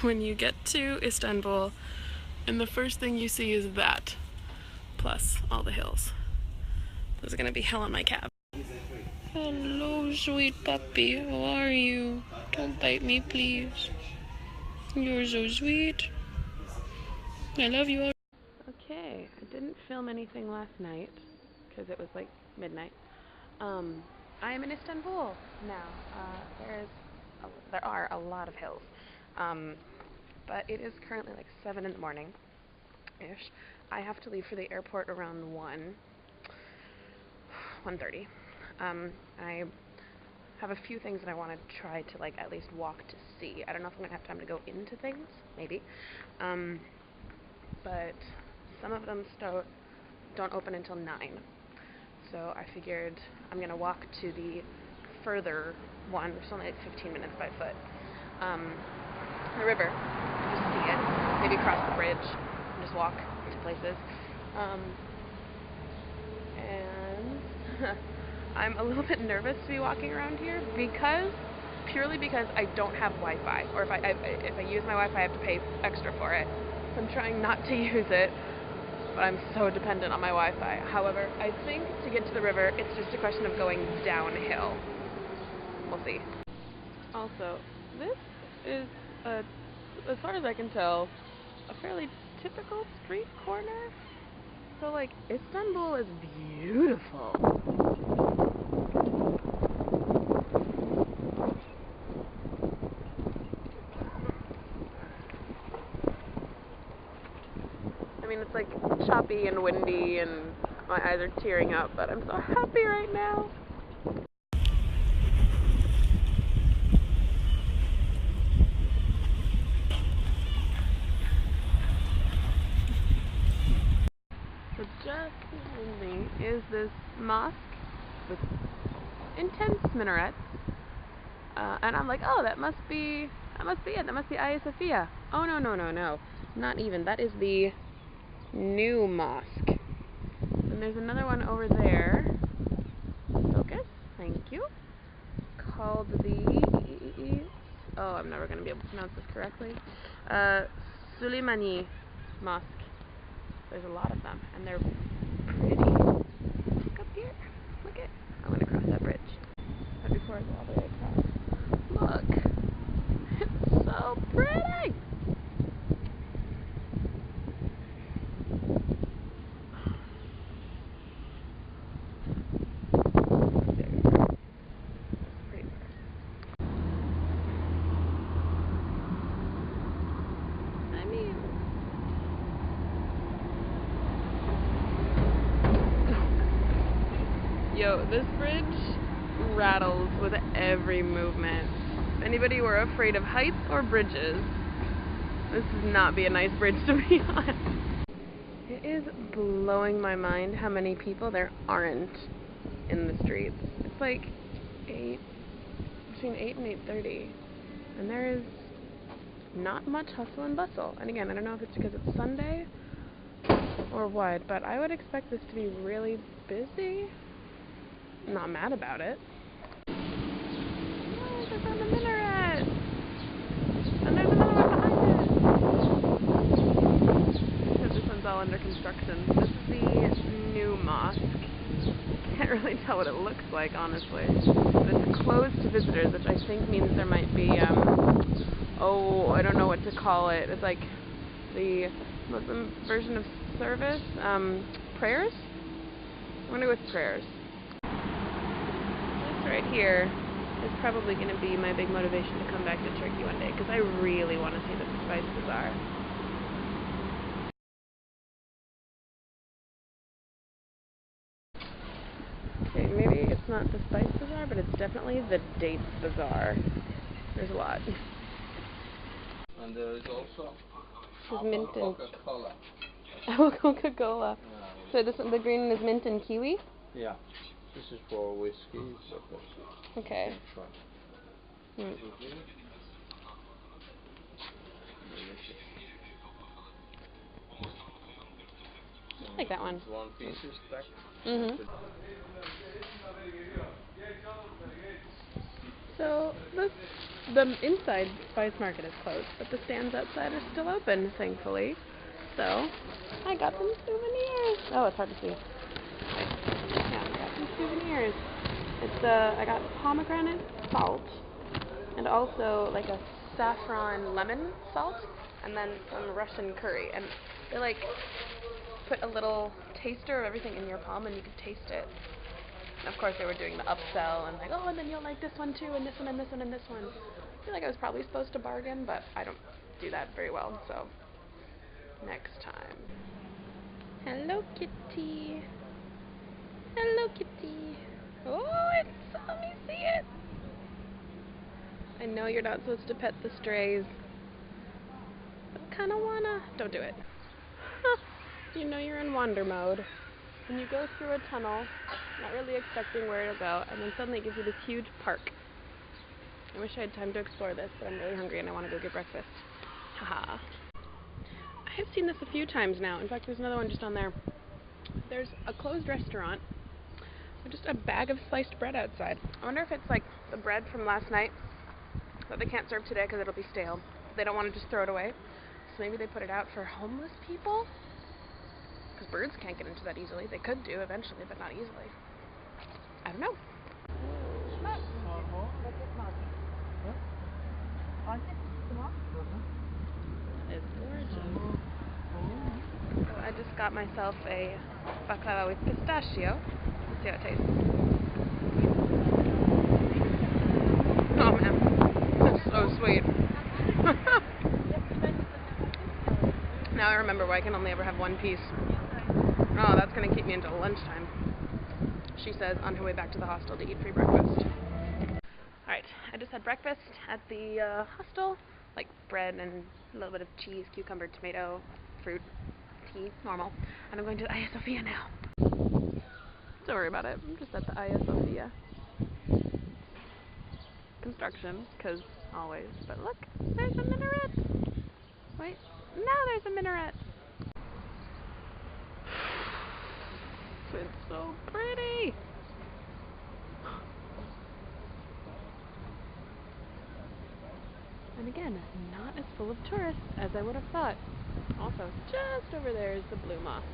when you get to Istanbul, and the first thing you see is that, plus all the hills. This is gonna be hell on my cab. Hello, sweet puppy. How are you? Don't bite me, please. You're so sweet. I love you. Okay, I didn't film anything last night because it was like midnight. I am in Istanbul now. There are a lot of hills, but it is currently like 7 in the morning-ish. I have to leave for the airport around 1:30. I have a few things that I want to try to like at least walk to see. I don't know if I'm gonna have time to go into things, maybe, but some of them don't open until 9. So I figured I'm gonna walk to the further one, which is only like 15 minutes by foot. The river, just see it. Maybe cross the bridge and just walk to places. And I'm a little bit nervous to be walking around here purely because I don't have Wi-Fi, or if I use my Wi-Fi, I have to pay extra for it. So I'm trying not to use it, but I'm so dependent on my Wi-Fi. However, I think to get to the river, it's just a question of going downhill. We'll see. Also, this is, as far as I can tell, a fairly typical street corner. So, like, Istanbul is beautiful. I mean, it's like choppy and windy and my eyes are tearing up, but I'm so happy right now. So just behind me is this mosque with intense minarets, and I'm like, oh, that must be it. That must be Hagia Sophia. Oh no, not even. That is the new mosque. And there's another one over there. Focus, thank you. Called the I'm never gonna be able to pronounce this correctly. Suleimani Mosque. There's a lot of them, and they're pretty. Look up here. Look it. I'm gonna cross that bridge. But before I go all the way across. Look. It's so pretty. Yo, this bridge rattles with every movement. If anybody were afraid of heights or bridges, this would not be a nice bridge to be on. It is blowing my mind how many people there aren't in the streets. It's like between 8 and 8:30, and there is not much hustle and bustle. And again, I don't know if it's because it's Sunday or what, but I would expect this to be really busy. I'm not mad about it. Oh, I found a minaret! And there's another one behind it! Because this one's all under construction. This is the new mosque. Can't really tell what it looks like, honestly. But it's closed to visitors, which I think means there might be, I don't know what to call it. It's like the Muslim version of service. Prayers? I'm gonna go with prayers. Right here is probably going to be my big motivation to come back to Turkey one day, because I really want to see the Spice Bazaar. Okay, maybe it's not the Spice Bazaar, but it's definitely the Dates Bazaar. There's a lot. And there is also mint and Coca-Cola. Apple Coca-Cola. So the green is mint and kiwi? Yeah. This is for whiskey. Okay. I like that one. One piece is back. So this The inside spice market is closed, but the stands outside are still open, thankfully. So, I got some souvenirs. Oh, it's hard to see. Yeah, I got some souvenirs. It's I got pomegranate salt, and also like a saffron lemon salt, and then some Russian curry. And they like put a little taster of everything in your palm, and you could taste it. And of course, they were doing the upsell, and like, oh, and then you'll like this one too, and this one, and this one, and this one. I feel like I was probably supposed to bargain, but I don't do that very well, so next time. Hello, kitty. Hello, kitty. Oh, let me see it. I know you're not supposed to pet the strays, but I kind of wanna. Don't do it. You know you're in wander mode. And you go through a tunnel, not really expecting where it'll go, and then suddenly it gives you this huge park. I wish I had time to explore this, but I'm really hungry and I want to go get breakfast. Haha. I have seen this a few times now. In fact, there's another one just on there. There's a closed restaurant with just a bag of sliced bread outside. I wonder if it's like the bread from last night that they can't serve today because it'll be stale. They don't want to just throw it away. So maybe they put it out for homeless people? Because birds can't get into that easily. They could do eventually, but not easily. I don't know. That is gorgeous. So I just got myself a baklava with pistachio. Let's see how it tastes. Oh man, that's so sweet. Now I remember why I can only ever have one piece. Oh, that's going to keep me until lunchtime. She says on her way back to the hostel to eat free breakfast. Alright, I just had breakfast at the hostel, like bread and a little bit of cheese, cucumber, tomato, fruit, tea, normal. And I'm going to the Hagia Sophia now. Don't worry about it, I'm just at the Hagia Sophia. Construction, because always. But look, there's a minaret. Wait, now there's a minaret. It's so pretty. And again, not as full of tourists as I would have thought. Also, just over there is the Blue Mosque.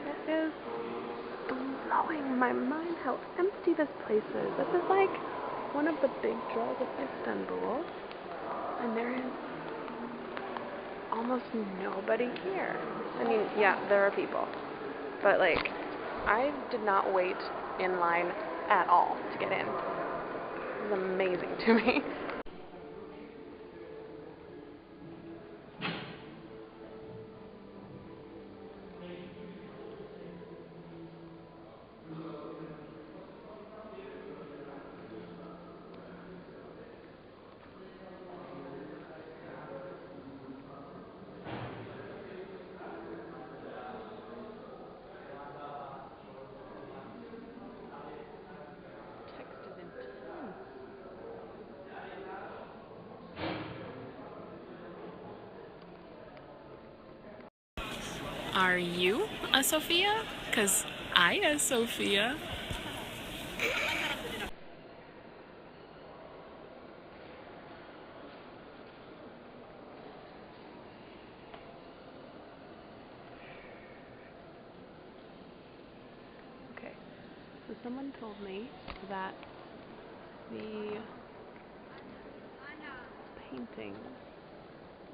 It is blowing my mind how empty this place is. This is like one of the big draws of Istanbul, and there is almost nobody here. I mean, yeah, there are people, but like, I did not wait in line at all to get in. It was amazing to me. Text is intense. Are you a Sophia? 'Cause I a Sophia. Okay, so someone told me that the paintings,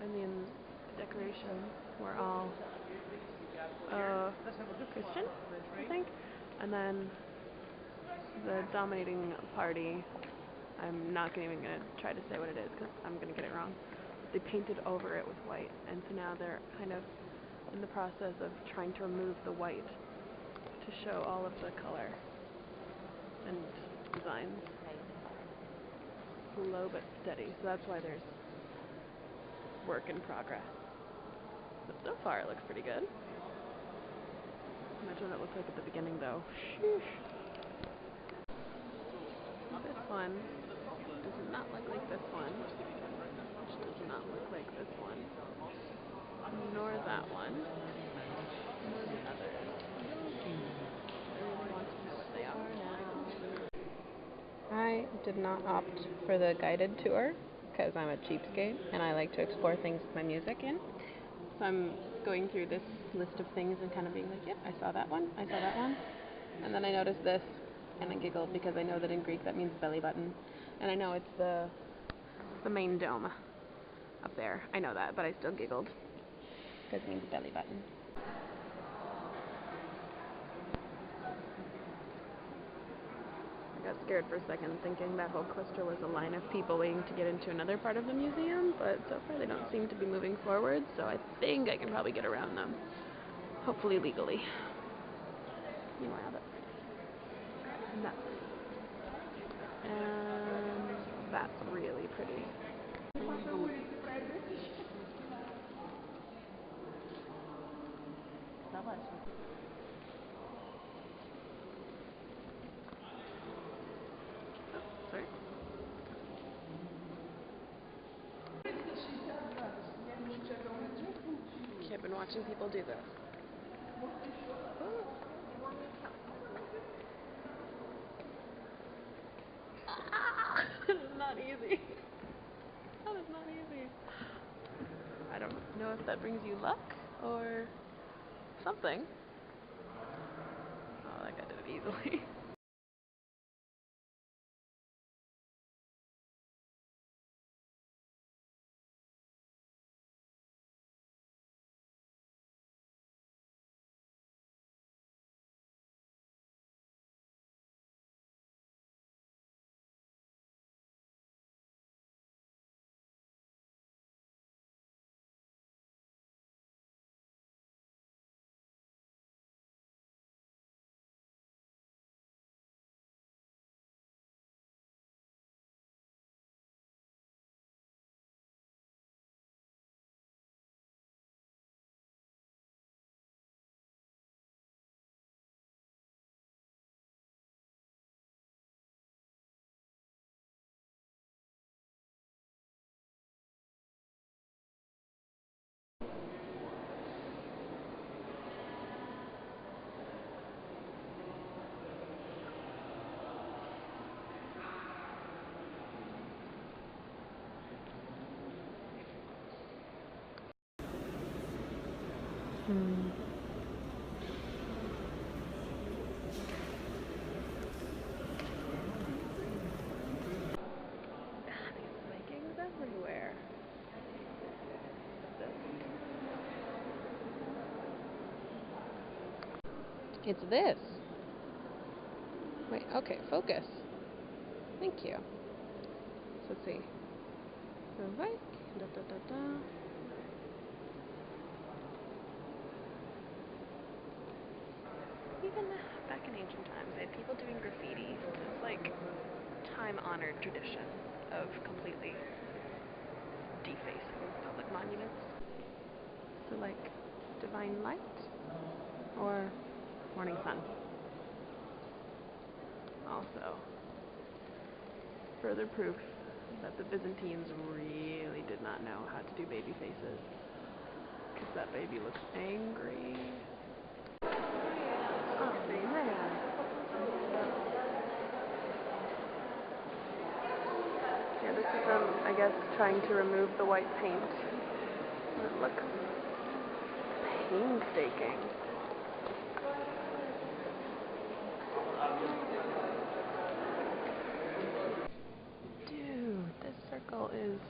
I mean the decorations, were all Christian, I think, and then the dominating party, I'm not even going to try to say what it is because I'm going to get it wrong. They painted over it with white, and so now they're kind of in the process of trying to remove the white to show all of the color and designs. Slow but steady, so that's why there's work in progress. But so far it looks pretty good. Imagine what it looked like at the beginning though. Sheesh. This one does not look like this one, which does not look like this one, nor that one, nor the others. I really want to know what they are now. I did not opt for the guided tour because I'm a cheapskate and I like to explore things with my music in. So I'm going through this list of things and kind of being like, yep, I saw that one, I saw that one. And then I noticed this and I giggled because I know that in Greek that means belly button. And I know it's the main dome up there. I know that, but I still giggled because it means belly button. I got scared for a second thinking that whole cluster was a line of people waiting to get into another part of the museum, but so far they don't seem to be moving forward, so I think I can probably get around them. Hopefully legally. Meanwhile, that's nuts. And that's really pretty. Sorry? Okay, I've been watching people do this. That is not easy. That is not easy. I don't know if that brings you luck or something. Oh, that guy did it easily. Vikings everywhere. It's this. Wait, okay, focus. Thank you. So let's see. The Viking. Even back in ancient times, they had people doing graffiti. It's like time-honored tradition of completely defacing public monuments. So like divine light or morning sun. Also, further proof that the Byzantines really did not know how to do baby faces. Because that baby looks angry. Oh man. Yeah, this is them, I guess, trying to remove the white paint. And it looks painstaking. Dude, this circle is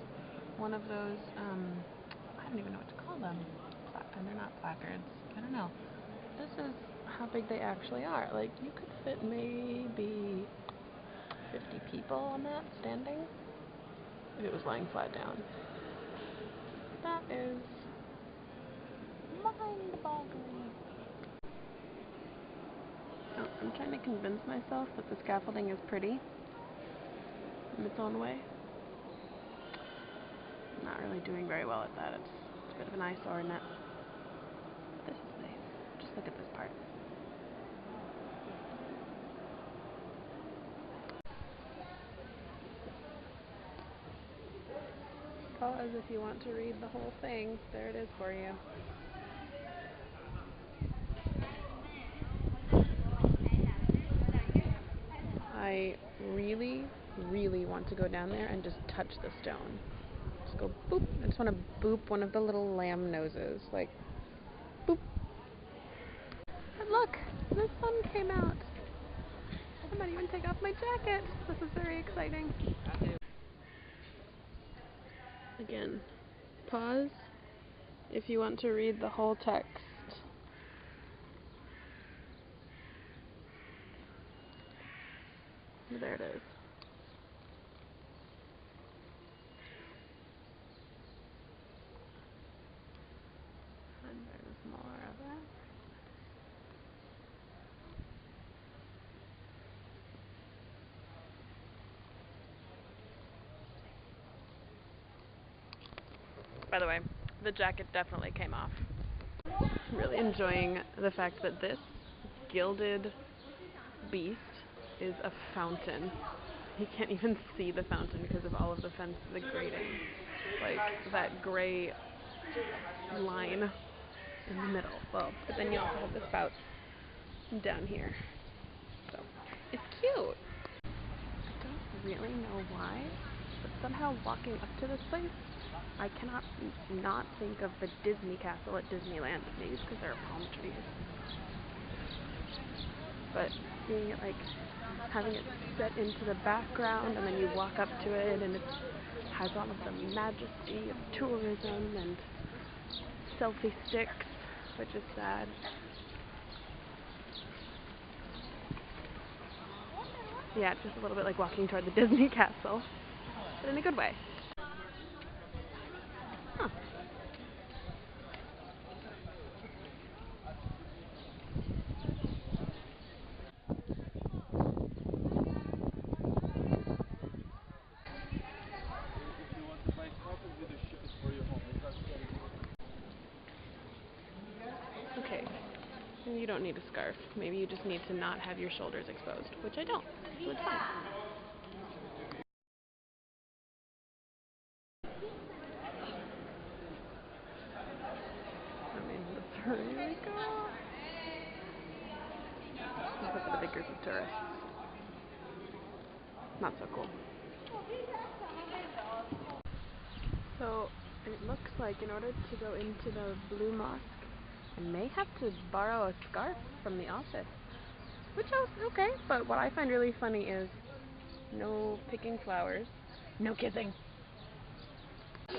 one of those, I don't even know what to call them. And they're not placards. I don't know. This is how big they actually are. Like, you could fit maybe 50 people on that standing if it was lying flat down. That is mind-boggling. So, I'm trying to convince myself that the scaffolding is pretty in its own way. I'm not really doing very well at that. It's a bit of an eyesore, isn't it? This is nice. Just look at this part. Pause if you want to read the whole thing. There it is for you. I really, really want to go down there and just touch the stone. Just go boop. I just want to boop one of the little lamb noses. Like, boop. And look, the sun came out. I might even take off my jacket. This is very exciting. Again, pause if you want to read the whole text. There it is. And there's more of it. By the way, the jacket definitely came off. I'm really enjoying the fact that this gilded beast is a fountain. You can't even see the fountain because of all of the fence, the grating. Like that gray line in the middle. Well, but then you also have the spouts down here. So, it's cute. I don't really know why, but somehow walking up to this place, I cannot not think of the Disney castle at Disneyland. Maybe it's because there are palm trees. But seeing it, like, having it set into the background, and then you walk up to it, and it has all of the majesty of tourism and selfie sticks, which is sad. Yeah, it's just a little bit like walking toward the Disney castle, but in a good way. Huh. Okay, you don't need a scarf. Maybe you just need to not have your shoulders exposed, which I don't, so it's fine. I mean, that's really cool. Except for the big group of tourists. Not so cool. So, it looks like in order to go into the Blue Mosque, I may have to borrow a scarf from the office. Which is okay, but what I find really funny is no picking flowers, no kissing. I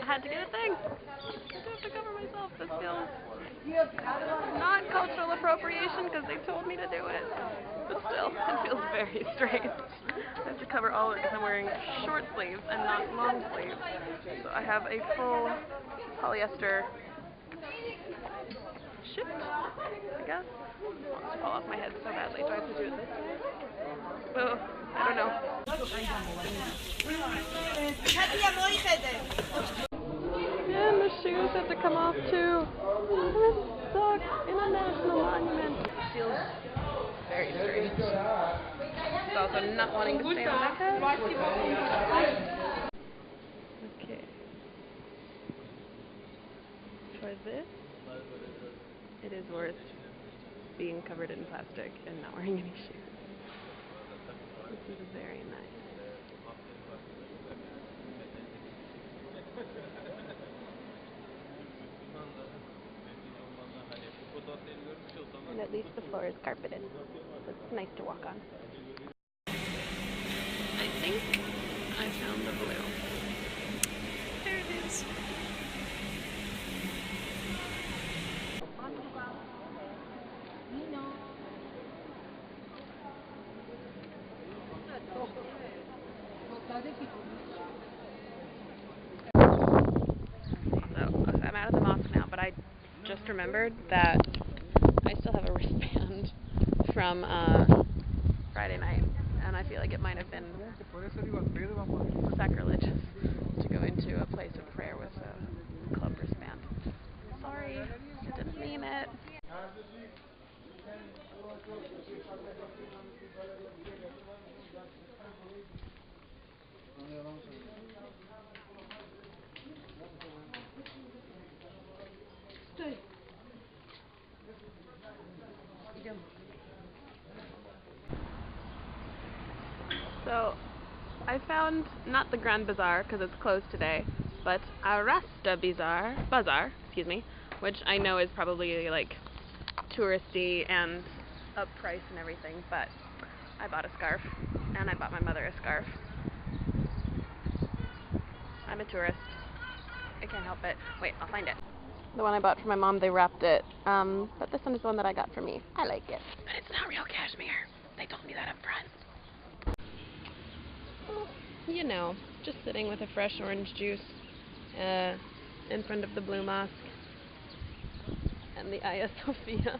had to get a thing. I have to cover myself. This feels not cultural appropriation because they told me to do it. But still, it feels very strange. I have to cover all of it because I'm wearing short sleeves and not long sleeves. So I have a full polyester shirt, I guess. It wants to fall off my head so badly. Do I have to do it this way? Oh, I don't know. And the shoes have to come off too. This sucks. In a national monument. It feels very strange. It's also not wanting to stay on my head. Okay. For this, it is worth being covered in plastic and not wearing any shoes. This is very nice. And at least the floor is carpeted, so it's nice to walk on. I think I found the blue. There it is. So, I'm out of the mosque now, but I just remembered that I still have a wristband from Friday night, and I feel like it might have been sacrilegious to go into a place of prayer with a club wristband. Sorry, I didn't mean it. So, I found not the Grand Bazaar because it's closed today, but Arasta Bazaar, excuse me, which I know is probably like touristy and up price and everything, but I bought a scarf, and I bought my mother a scarf. I'm a tourist. I can't help it. Wait, I'll find it. The one I bought for my mom, they wrapped it, but this one is the one that I got for me. I like it. But it's not real cashmere. They told me that up front. Well, you know, just sitting with a fresh orange juice in front of the Blue Mosque and the Hagia Sophia.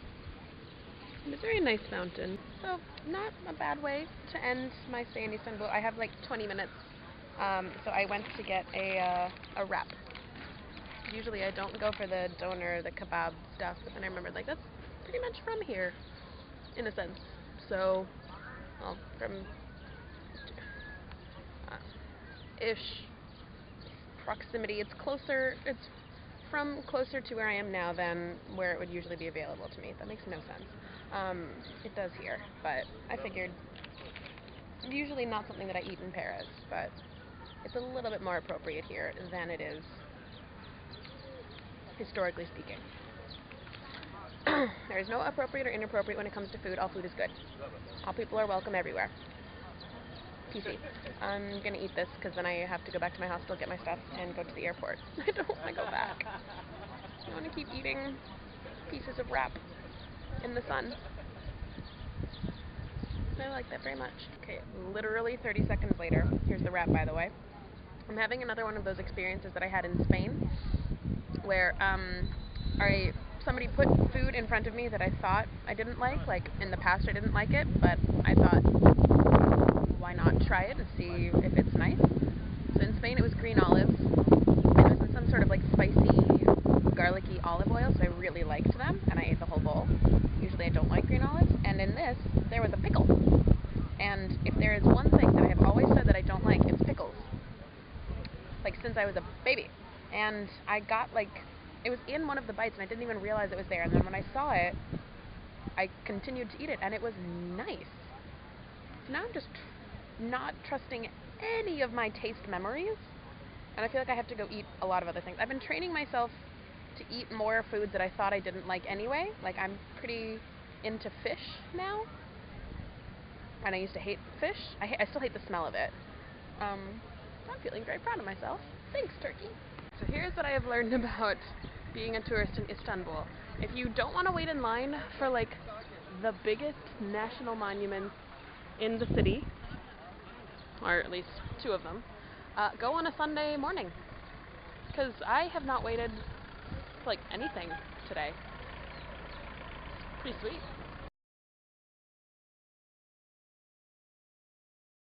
It's a very nice fountain. So, not a bad way to end my stay in Istanbul. I have like 20 minutes, so I went to get a wrap. Usually I don't go for the doner, the kebab stuff, but then I remembered, like, that's pretty much from here, in a sense. So, well, from ish proximity. It's closer, it's from closer to where I am now than where it would usually be available to me. That makes no sense. It does here, but I figured usually not something that I eat in Paris, but it's a little bit more appropriate here than it is historically speaking. There is no appropriate or inappropriate when it comes to food. All food is good. All people are welcome everywhere. PC. I'm gonna eat this because then I have to go back to my hostel, get my stuff, and go to the airport. I don't want to go back. I want to keep eating pieces of wrap in the sun. I like that very much. Okay, literally 30 seconds later. Here's the wrap, by the way. I'm having another one of those experiences that I had in Spain, where somebody put food in front of me that I thought I didn't like in the past I didn't like it, but I thought, why not try it and see if it's nice? So in Spain it was green olives, and it was in some sort of like spicy, garlicky olive oil, so I really liked them, and I ate the whole bowl. Usually I don't like green olives, and in this, there was a pickle. And if there is one thing that I have always said that I don't like, it's pickles. Like, since I was a baby. And I got, it was in one of the bites, and I didn't even realize it was there. And then when I saw it, I continued to eat it, and it was nice. So now I'm just not trusting any of my taste memories, and I feel like I have to go eat a lot of other things. I've been training myself to eat more foods that I thought I didn't like anyway. Like, I'm pretty into fish now, and I used to hate fish. I still hate the smell of it. I'm feeling very proud of myself. Thanks, Turkey. So here's what I have learned about being a tourist in Istanbul. If you don't want to wait in line for, the biggest national monuments in the city, or at least two of them, go on a Sunday morning. Because I have not waited for, anything today. Pretty sweet.